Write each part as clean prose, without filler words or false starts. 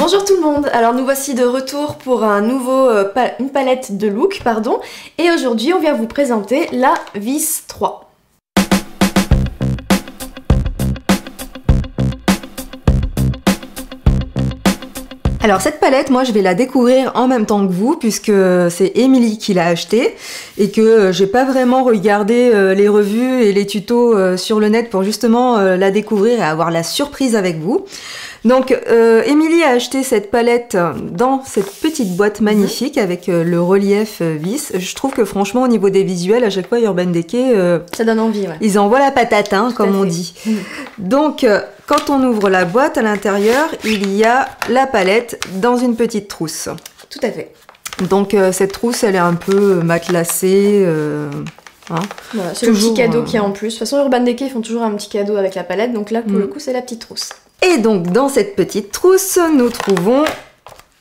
Bonjour tout le monde, alors nous voici de retour pour un une palette de look, pardon, et aujourd'hui on vient vous présenter la Vis 3. Alors cette palette, moi je vais la découvrir en même temps que vous puisque c'est Émilie qui l'a achetée et que j'ai pas vraiment regardé les revues et les tutos sur le net pour justement la découvrir et avoir la surprise avec vous. Donc Émilie a acheté cette palette dans cette petite boîte magnifique avec le relief vis. Je trouve que franchement au niveau des visuels, à chaque fois Urban Decay, ça donne envie, ouais. Ils envoient la patate, hein, comme on dit. Donc quand on ouvre la boîte, à l'intérieur, il y a la palette dans une petite trousse. Tout à fait. Donc cette trousse, elle est un peu matelassée. Hein. Voilà, c'est le petit cadeau qu'il y a en plus. De toute façon, Urban Decay, ils font toujours un petit cadeau avec la palette. Donc là, pour le coup, c'est la petite trousse. Et donc, dans cette petite trousse, nous trouvons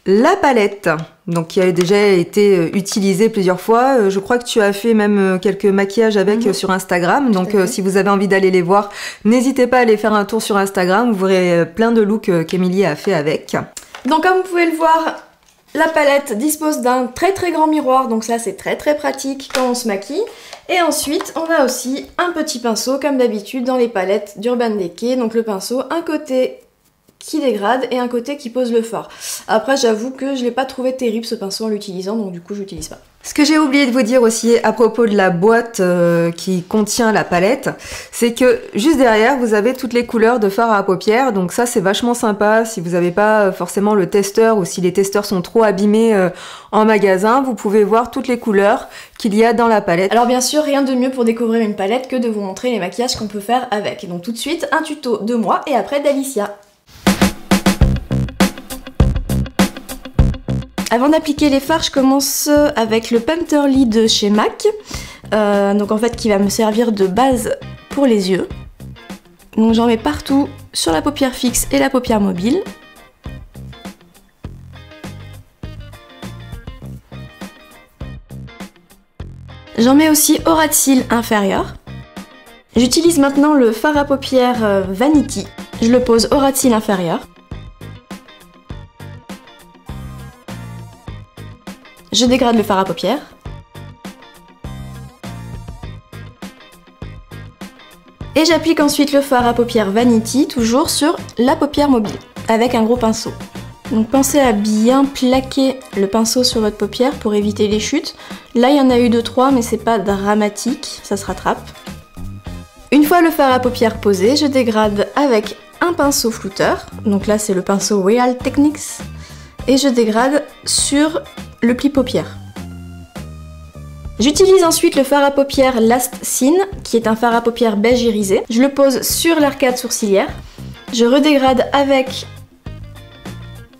la palette. Donc, qui a déjà été utilisée plusieurs fois. Je crois que tu as fait même quelques maquillages avec sur Instagram. Donc, si vous avez envie d'aller les voir, n'hésitez pas à aller faire un tour sur Instagram. Vous verrez plein de looks qu'Émilie a fait avec. Donc, comme vous pouvez le voir, la palette dispose d'un très grand miroir. Donc ça, c'est très pratique quand on se maquille. Et ensuite, on a aussi un petit pinceau, comme d'habitude dans les palettes d'Urban Decay. Donc le pinceau, un côté qui dégrade et un côté qui pose le fard. Après, j'avoue que je l'ai pas trouvé terrible ce pinceau en l'utilisant, donc du coup, je l'utilise pas. Ce que j'ai oublié de vous dire aussi à propos de la boîte qui contient la palette, c'est que juste derrière, vous avez toutes les couleurs de fard à paupières. Donc ça, c'est vachement sympa. Si vous n'avez pas forcément le testeur ou si les testeurs sont trop abîmés en magasin, vous pouvez voir toutes les couleurs qu'il y a dans la palette. Alors bien sûr, rien de mieux pour découvrir une palette que de vous montrer les maquillages qu'on peut faire avec. Donc tout de suite, un tuto de moi et après d'Alicia. Avant d'appliquer les fards, je commence avec le Painterly de chez MAC. Donc en fait qui va me servir de base pour les yeux. Donc j'en mets partout sur la paupière fixe et la paupière mobile. J'en mets aussi au ras de cils inférieur. J'utilise maintenant le fard à paupières Vanity. Je le pose au ras de cils inférieur. Je dégrade le fard à paupières. Et j'applique ensuite le fard à paupières Vanity, toujours sur la paupière mobile, avec un gros pinceau. Donc pensez à bien plaquer le pinceau sur votre paupière pour éviter les chutes. Là il y en a eu 2-3 mais c'est pas dramatique, ça se rattrape. Une fois le fard à paupières posé, je dégrade avec un pinceau flouteur. Donc là c'est le pinceau Real Techniques. Et je dégrade sur le pli paupière. J'utilise ensuite le fard à paupières Last Scene, qui est un fard à paupières beige irisé. Je le pose sur l'arcade sourcilière. Je redégrade avec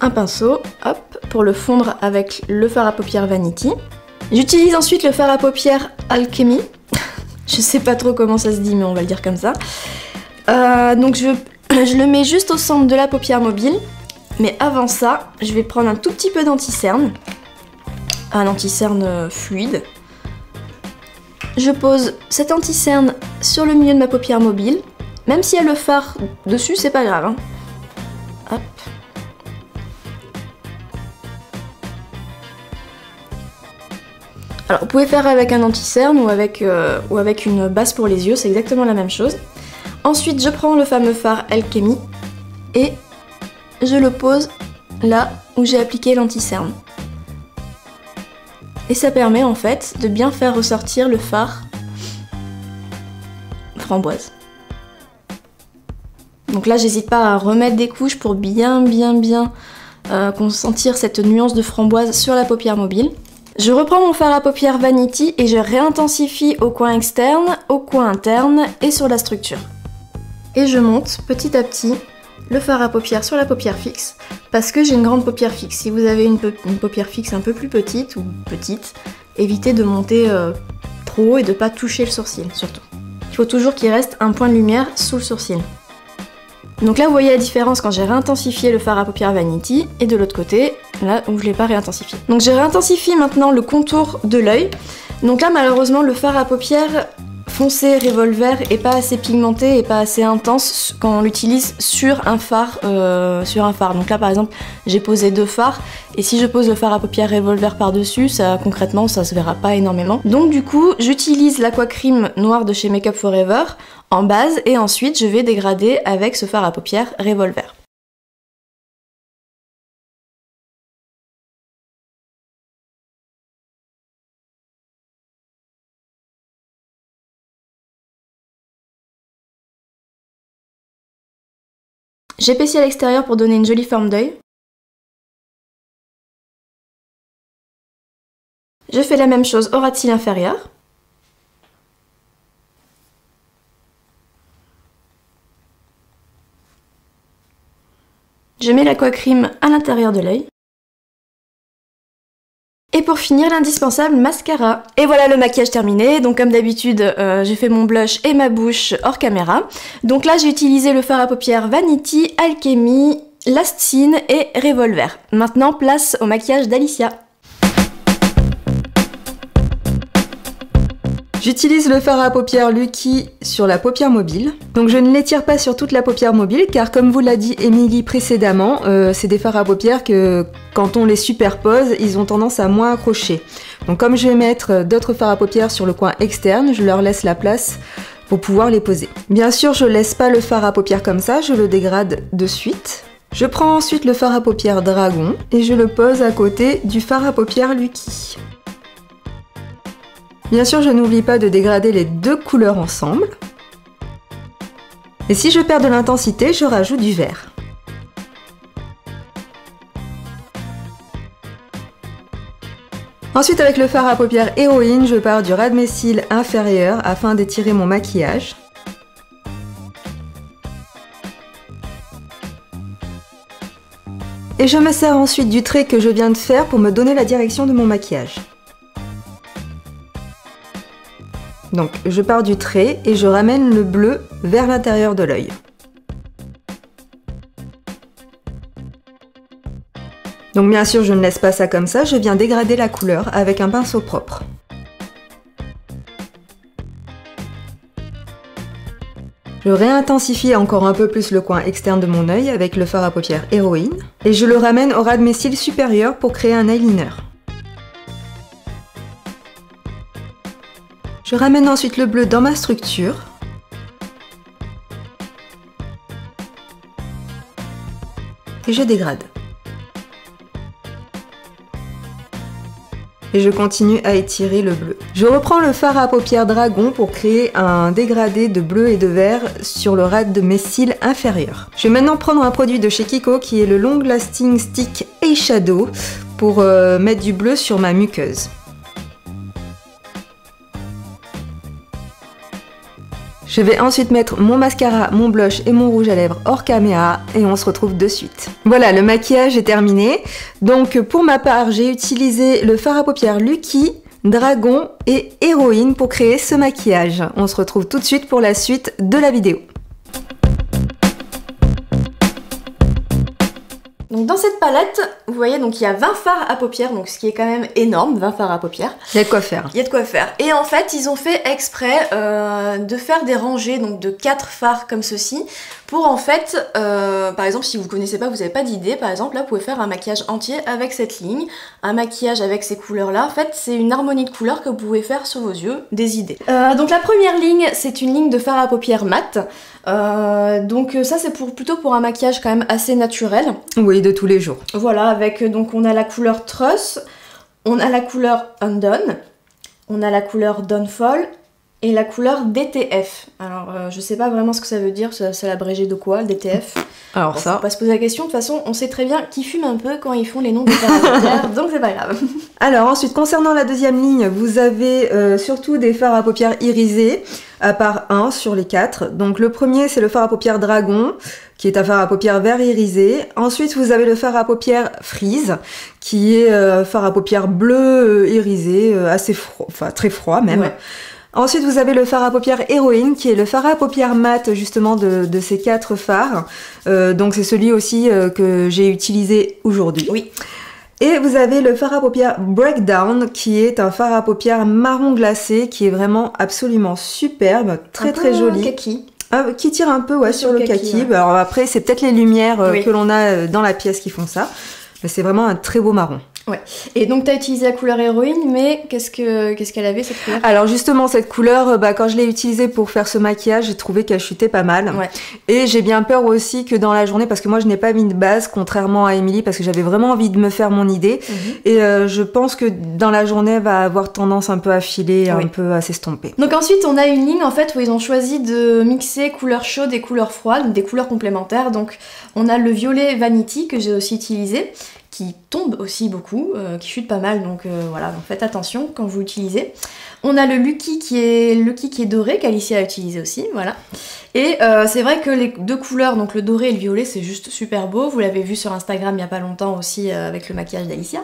un pinceau, hop, pour le fondre avec le fard à paupières Vanity. J'utilise ensuite le fard à paupières Alchemy. Je sais pas trop comment ça se dit, mais on va le dire comme ça. Donc je le mets juste au centre de la paupière mobile. Mais avant ça, je vais prendre un tout petit peu d'anti-cerne. Un anti-cerne fluide. Je pose cet anti-cerne sur le milieu de ma paupière mobile. Même s'il y a le fard dessus, c'est pas grave. Hein. Hop. Alors, vous pouvez faire avec un anti-cerne ou avec une base pour les yeux, c'est exactement la même chose. Ensuite, je prends le fameux fard Alchemy et je le pose là où j'ai appliqué l'anti-cerne. Et ça permet en fait de bien faire ressortir le fard framboise. Donc là j'hésite pas à remettre des couches pour bien consentir cette nuance de framboise sur la paupière mobile. Je reprends mon fard à paupières Vanity et je réintensifie au coin externe, au coin interne et sur la structure. Et je monte petit à petit le fard à paupières sur la paupière fixe parce que j'ai une grande paupière fixe. Si vous avez une paupière fixe un peu plus petite ou petite, évitez de monter trop haut et de ne pas toucher le sourcil surtout. Il faut toujours qu'il reste un point de lumière sous le sourcil. Donc là vous voyez la différence quand j'ai réintensifié le fard à paupières Vanity et de l'autre côté, là où je ne l'ai pas réintensifié. Donc je réintensifie maintenant le contour de l'œil. Donc là malheureusement le fard à paupières foncé revolver et pas assez pigmenté et pas assez intense quand on l'utilise sur un phare. Donc là par exemple j'ai posé 2 fards et si je pose le fard à paupières revolver par dessus, concrètement ça se verra pas énormément. Donc du coup j'utilise l'Aqua Cream noir de chez Make Up For Ever en base et ensuite je vais dégrader avec ce fard à paupières revolver. J'épaissis à l'extérieur pour donner une jolie forme d'œil. Je fais la même chose au ras de cils inférieur. Je mets l'Aqua Cream à l'intérieur de l'œil. Et pour finir, l'indispensable mascara. Et voilà le maquillage terminé. Donc comme d'habitude, j'ai fait mon blush et ma bouche hors caméra. Donc là, j'ai utilisé le fard à paupières Vanity, Alchemy, Last Scene et Revolver. Maintenant, place au maquillage d'Alicia. J'utilise le fard à paupières Lucky sur la paupière mobile. Donc je ne l'étire pas sur toute la paupière mobile car comme vous l'a dit Émilie précédemment, c'est des fards à paupières que quand on les superpose, ils ont tendance à moins accrocher. Donc comme je vais mettre d'autres fards à paupières sur le coin externe, je leur laisse la place pour pouvoir les poser. Bien sûr, je laisse pas le fard à paupières comme ça, je le dégrade de suite. Je prends ensuite le fard à paupières Dragon et je le pose à côté du fard à paupières Lucky. Bien sûr, je n'oublie pas de dégrader les 2 couleurs ensemble. Et si je perds de l'intensité, je rajoute du vert. Ensuite, avec le fard à paupières Héroïne, je pars du ras de mes cils inférieur afin d'étirer mon maquillage. Et je me sers ensuite du trait que je viens de faire pour me donner la direction de mon maquillage. Donc je pars du trait et je ramène le bleu vers l'intérieur de l'œil. Donc bien sûr je ne laisse pas ça comme ça, je viens dégrader la couleur avec un pinceau propre. Je réintensifie encore un peu plus le coin externe de mon œil avec le fard à paupières Héroïne et je le ramène au ras de mes cils supérieurs pour créer un eyeliner. Je ramène ensuite le bleu dans ma structure. Et je dégrade. Et je continue à étirer le bleu. Je reprends le fard à paupières Dragon pour créer un dégradé de bleu et de vert sur le ras de mes cils inférieurs. Je vais maintenant prendre un produit de chez Kiko qui est le Long Lasting Stick Eyeshadow pour mettre du bleu sur ma muqueuse. Je vais ensuite mettre mon mascara, mon blush et mon rouge à lèvres hors caméra et on se retrouve de suite. Voilà, le maquillage est terminé. Donc pour ma part, j'ai utilisé le fard à paupières Lucky, Dragon et Héroïne pour créer ce maquillage. On se retrouve tout de suite pour la suite de la vidéo. Donc dans cette palette, vous voyez, donc il y a 20 fards à paupières, donc ce qui est quand même énorme, 20 fards à paupières. Il y a de quoi faire. Il y a de quoi faire. Et en fait, ils ont fait exprès de faire des rangées, donc de 4 fards comme ceci, pour en fait, par exemple, si vous connaissez pas, vous n'avez pas d'idée, par exemple, là, vous pouvez faire un maquillage entier avec cette ligne, un maquillage avec ces couleurs-là. En fait, c'est une harmonie de couleurs que vous pouvez faire sur vos yeux, des idées. Donc la première ligne, c'est une ligne de fard à paupières mat. Donc ça c'est plutôt pour un maquillage quand même assez naturel. Oui, de tous les jours. Voilà, avec donc on a la couleur Truss, on a la couleur Undone, on a la couleur Downfall et la couleur DTF. Alors je sais pas vraiment ce que ça veut dire, c'est l'abrégé de quoi, DTF? Alors bon, ça... Faut pas se poser la question, de toute façon on sait très bien qu'ils fument un peu quand ils font les noms des caractères, donc c'est pas grave. Alors ensuite, concernant la deuxième ligne, vous avez surtout des fards à paupières irisés, à part un sur les 4. Donc le premier, c'est le fard à paupières Dragon, qui est un fard à paupières vert irisé. Ensuite, vous avez le fard à paupières Freeze, qui est fard à paupières bleu irisé, assez froid, enfin très froid même. Ouais. Ensuite, vous avez le fard à paupières Héroïne, qui est le fard à paupières mat, justement, de ces 4 fards. Donc c'est celui aussi que j'ai utilisé aujourd'hui. Oui. Et vous avez le fard à paupières Breakdown qui est un fard à paupières marron glacé qui est vraiment absolument superbe, très joli. Kaki. Qui tire un peu sur le kaki. Ouais. Alors après c'est peut-être les lumières que l'on a dans la pièce qui font ça, mais c'est vraiment un très beau marron. Ouais. Et donc tu as utilisé la couleur héroïne, mais qu'est-ce qu'elle avait cette couleur? Alors justement cette couleur, quand je l'ai utilisée pour faire ce maquillage, j'ai trouvé qu'elle chutait pas mal. Ouais. Et j'ai bien peur aussi que dans la journée, parce que moi je n'ai pas mis de base, contrairement à Émilie, parce que j'avais vraiment envie de me faire mon idée. Et je pense que dans la journée, elle va avoir tendance un peu à filer, un peu à s'estomper. Donc ensuite on a une ligne en fait où ils ont choisi de mixer couleurs chaudes et couleurs froides, des couleurs complémentaires. Donc on a le violet Vanity que j'ai aussi utilisé, qui tombe aussi beaucoup, qui chute pas mal, donc voilà, donc faites attention quand vous l'utilisez. On a le Lucky qui est doré, qu'Alicia a utilisé aussi, voilà. Et c'est vrai que les deux couleurs, donc le doré et le violet, c'est juste super beau. Vous l'avez vu sur Instagram il y a pas longtemps aussi avec le maquillage d'Alicia.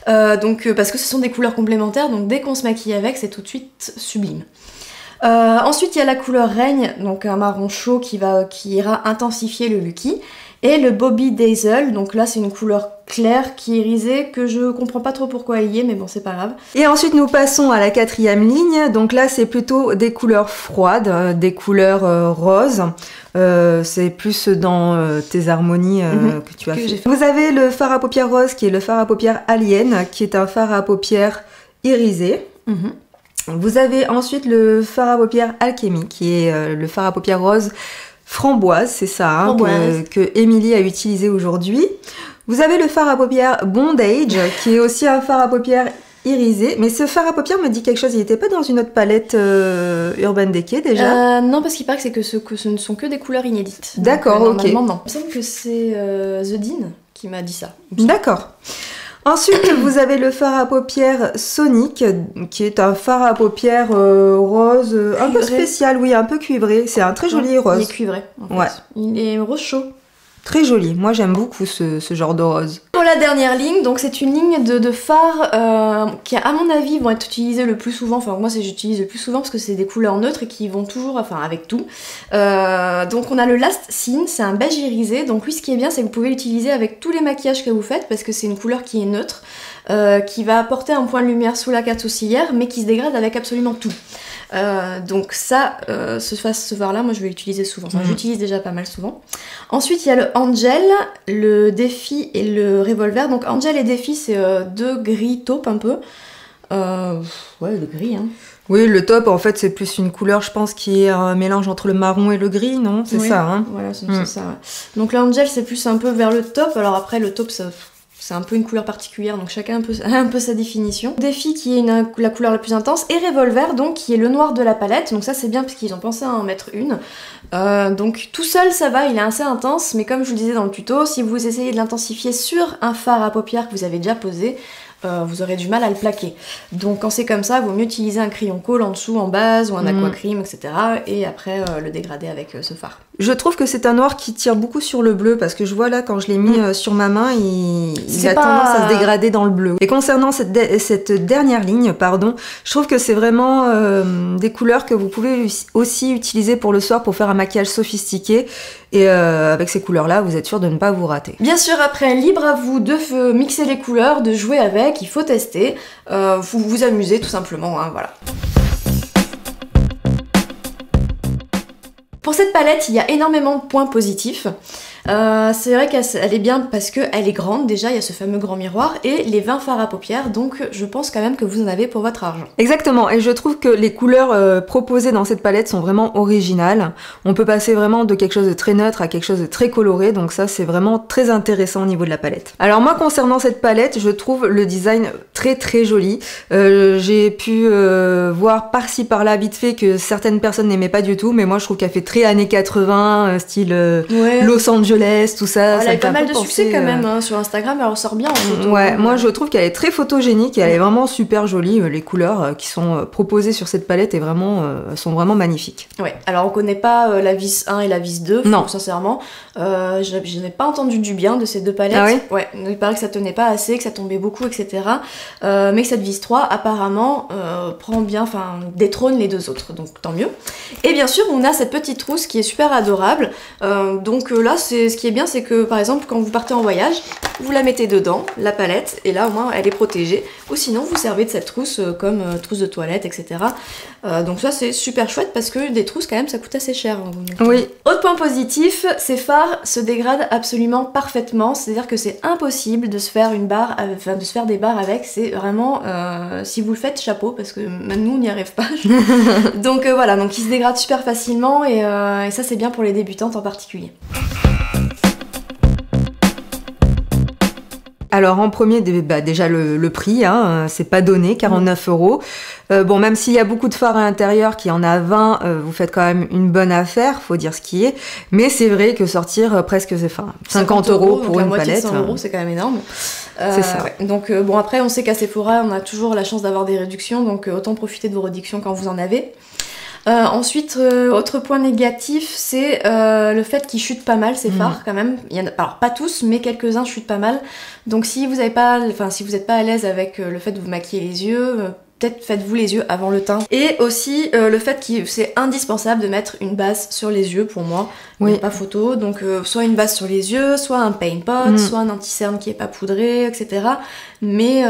Parce que ce sont des couleurs complémentaires, donc dès qu'on se maquille avec, c'est tout de suite sublime. Ensuite, il y a la couleur Règne, donc un marron chaud qui ira intensifier le Lucky. Et le Bobby Dazzle, donc là c'est une couleur claire qui est irisée, que je comprends pas trop pourquoi elle y est, mais bon c'est pas grave. Et ensuite nous passons à la 4e ligne, donc là c'est plutôt des couleurs froides, des couleurs roses. C'est plus dans tes harmonies que tu as fait. Vous avez le fard à paupières rose qui est le fard à paupières Alien, qui est un fard à paupières irisé. Vous avez ensuite le fard à paupières Alchemy, qui est le fard à paupières rose framboise, c'est ça, que Émilie a utilisé aujourd'hui. Vous avez le fard à paupières Bondage, qui est aussi un fard à paupières irisé. Mais ce fard à paupières me dit quelque chose, il n'était pas dans une autre palette Urban Decay déjà? Non, parce qu'il paraît que ce ne sont que des couleurs inédites. D'accord, ok. Normalement, non. Il me semble que c'est The Dean qui m'a dit ça. D'accord. Ensuite, vous avez le fard à paupières Sonic, qui est un fard à paupières rose, un peu spécial, oui, un peu cuivré. C'est un très joli rose. Il est cuivré, en fait. Ouais. Il est rose chaud. Très joli. Moi, j'aime beaucoup ce genre de rose. Pour la dernière ligne, donc c'est une ligne de fards qui, à mon avis, vont être utilisées le plus souvent. Enfin, moi, j'utilise le plus souvent parce que c'est des couleurs neutres et qui vont toujours, enfin, avec tout. Donc, on a le Last Scene, c'est un beige irisé. Donc, lui, ce qui est bien, c'est que vous pouvez l'utiliser avec tous les maquillages que vous faites parce que c'est une couleur qui est neutre, qui va apporter un point de lumière sous la carte sourcilière, mais qui se dégrade avec absolument tout. Donc ça, ce fard là, moi je vais l'utiliser souvent, enfin j'utilise déjà pas mal souvent. Ensuite il y a le Angel, le Défi et le Revolver. Donc Angel et Défi c'est deux gris taupe un peu, ouais le gris hein. Oui, le taupe en fait c'est plus une couleur je pense qui est un mélange entre le marron et le gris, non? C'est ça hein. Voilà c'est ça ouais. Donc l'Angel c'est plus un peu vers le taupe, alors après le taupe ça... C'est un peu une couleur particulière, donc chacun a un peu sa définition. Défi qui est la couleur la plus intense, et Revolver donc qui est le noir de la palette, donc ça c'est bien parce qu'ils ont pensé à en mettre une. Donc tout seul ça va, il est assez intense, mais comme je vous le disais dans le tuto, si vous essayez de l'intensifier sur un fard à paupières que vous avez déjà posé, vous aurez du mal à le plaquer. Donc quand c'est comme ça, il vaut mieux utiliser un crayon colle en dessous, en base, ou un aquacrim, etc. Et après le dégrader avec ce fard. Je trouve que c'est un noir qui tire beaucoup sur le bleu, parce que je vois là, quand je l'ai mis sur ma main, il a tendance à se dégrader dans le bleu. Et concernant cette dernière ligne, pardon, je trouve que c'est vraiment des couleurs que vous pouvez aussi utiliser pour le soir pour faire un maquillage sophistiqué. Et avec ces couleurs-là, vous êtes sûr de ne pas vous rater. Bien sûr, après, libre à vous de mixer les couleurs, de jouer avec, il faut tester, vous amuser tout simplement, hein, voilà. Pour cette palette, il y a énormément de points positifs. C'est vrai qu'elle est bien parce qu'elle est grande, déjà il y a ce fameux grand miroir, et les 20 fards à paupières, donc je pense quand même que vous en avez pour votre argent. Exactement, et je trouve que les couleurs proposées dans cette palette sont vraiment originales. On peut passer vraiment de quelque chose de très neutre à quelque chose de très coloré, donc ça c'est vraiment très intéressant au niveau de la palette. Alors moi concernant cette palette, je trouve le design très joli. J'ai pu voir par-ci par-là vite fait que certaines personnes n'aimaient pas du tout, mais moi je trouve qu'elle fait très années 80, style Los Angeles, tout ça. Elle a eu pas mal de succès quand même hein, sur Instagram, elle ressort bien en photo. Ouais, moi je trouve qu'elle est très photogénique et elle est vraiment super jolie. Les couleurs qui sont proposées sur cette palette sont vraiment magnifiques. Ouais, alors on connaît pas la vis 1 et la vis 2, non. Sincèrement. Je n'ai pas entendu du bien de ces deux palettes. Ah oui ouais, il paraît que ça tenait pas assez, que ça tombait beaucoup, etc. Mais que cette vis 3 apparemment prend bien, enfin détrône les deux autres, donc tant mieux. Et bien sûr, on a cette petite trousse qui est super adorable. Donc là, c'est ce qui est bien, c'est que par exemple, quand vous partez en voyage, vous la mettez dedans, la palette, et là au moins elle est protégée. Ou sinon, vous servez de cette trousse comme trousse de toilette, etc. Donc ça, c'est super chouette parce que des trousses, quand même, ça coûte assez cher. Donc, oui. Autre point positif, ces fards se dégradent absolument parfaitement. C'est-à-dire que c'est impossible de se faire une barre, enfin de se faire des barres avec. C'est vraiment, si vous le faites, chapeau, parce que même nous, on n'y arrive pas. Donc voilà, donc ils se dégradent super facilement et ça, c'est bien pour les débutantes en particulier. Alors en premier, déjà le prix, hein, c'est pas donné, 49 €. Bon, même s'il y a beaucoup de fards à l'intérieur, qu'il y en a 20, vous faites quand même une bonne affaire, faut dire ce qui est. Mais c'est vrai que sortir presque, 50 € pour une palette. 100 €, c'est quand même énorme. C'est ça. Ouais. Donc bon, après, on sait qu'à Sephora, on a toujours la chance d'avoir des réductions, donc autant profiter de vos réductions quand vous en avez. Ensuite, autre point négatif, c'est le fait qu'ils chutent pas mal ces fards quand même. Il y en a, alors pas tous, mais quelques-uns chutent pas mal. Donc si vous n'êtes pas à l'aise avec le fait de vous maquiller les yeux, peut-être faites-vous les yeux avant le teint. Et aussi le fait que c'est indispensable de mettre une base sur les yeux pour moi. Oui. Pas photo, donc soit une base sur les yeux, soit un paint pot, soit un anti-cerne qui est pas poudré, etc. Mais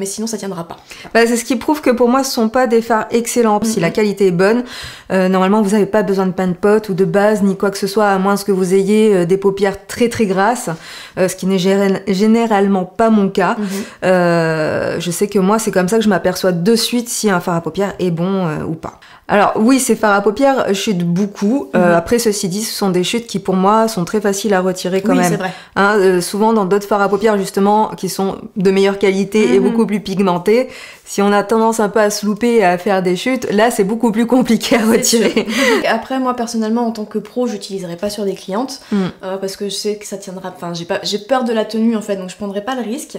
sinon ça tiendra pas. Bah, c'est ce qui prouve que pour moi ce sont pas des fards excellents. Si la qualité est bonne, normalement vous n'avez pas besoin de paint pot ou de base ni quoi que ce soit, à moins que vous ayez des paupières très très grasses, ce qui n'est généralement pas mon cas. Je sais que moi c'est comme ça que je m'aperçois de suite si un fard à paupières est bon ou pas. Alors oui, ces fards à paupières chutent beaucoup. Après, ceci dit, ce sont des chutes qui pour moi sont très faciles à retirer quand même. Oui, c'est vrai. Hein, souvent dans d'autres fards à paupières justement qui sont de meilleure qualité et beaucoup plus pigmentés, si on a tendance un peu à se louper et à faire des chutes, là c'est beaucoup plus compliqué à retirer. Après, moi personnellement en tant que pro, j'utiliserai pas sur des clientes parce que je sais que ça tiendra. Enfin, j'ai peur de la tenue en fait, donc je prendrai pas le risque.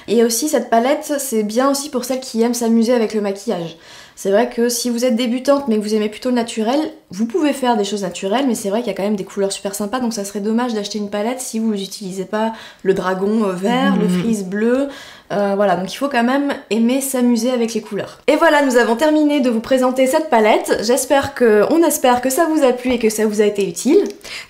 Et aussi cette palette, c'est bien aussi pour celles qui aiment s'amuser avec le maquillage. C'est vrai que si vous êtes débutante mais que vous aimez plutôt le naturel, vous pouvez faire des choses naturelles, mais c'est vrai qu'il y a quand même des couleurs super sympas, donc ça serait dommage d'acheter une palette si vous n'utilisez pas le dragon vert, le frise bleu. Voilà, donc il faut quand même aimer s'amuser avec les couleurs. Et voilà, nous avons terminé de vous présenter cette palette. On espère que ça vous a plu et que ça vous a été utile.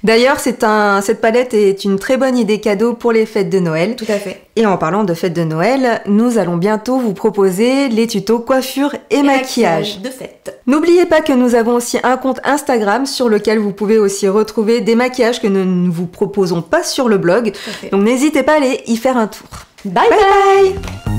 D'ailleurs, cette palette est une très bonne idée cadeau pour les fêtes de Noël. Tout à fait. Et en parlant de fêtes de Noël, nous allons bientôt vous proposer les tutos coiffure et maquillage de fête. N'oubliez pas que nous avons aussi un compte Instagram sur lequel vous pouvez aussi retrouver des maquillages que nous ne vous proposons pas sur le blog. Donc n'hésitez pas à aller y faire un tour. Bye bye!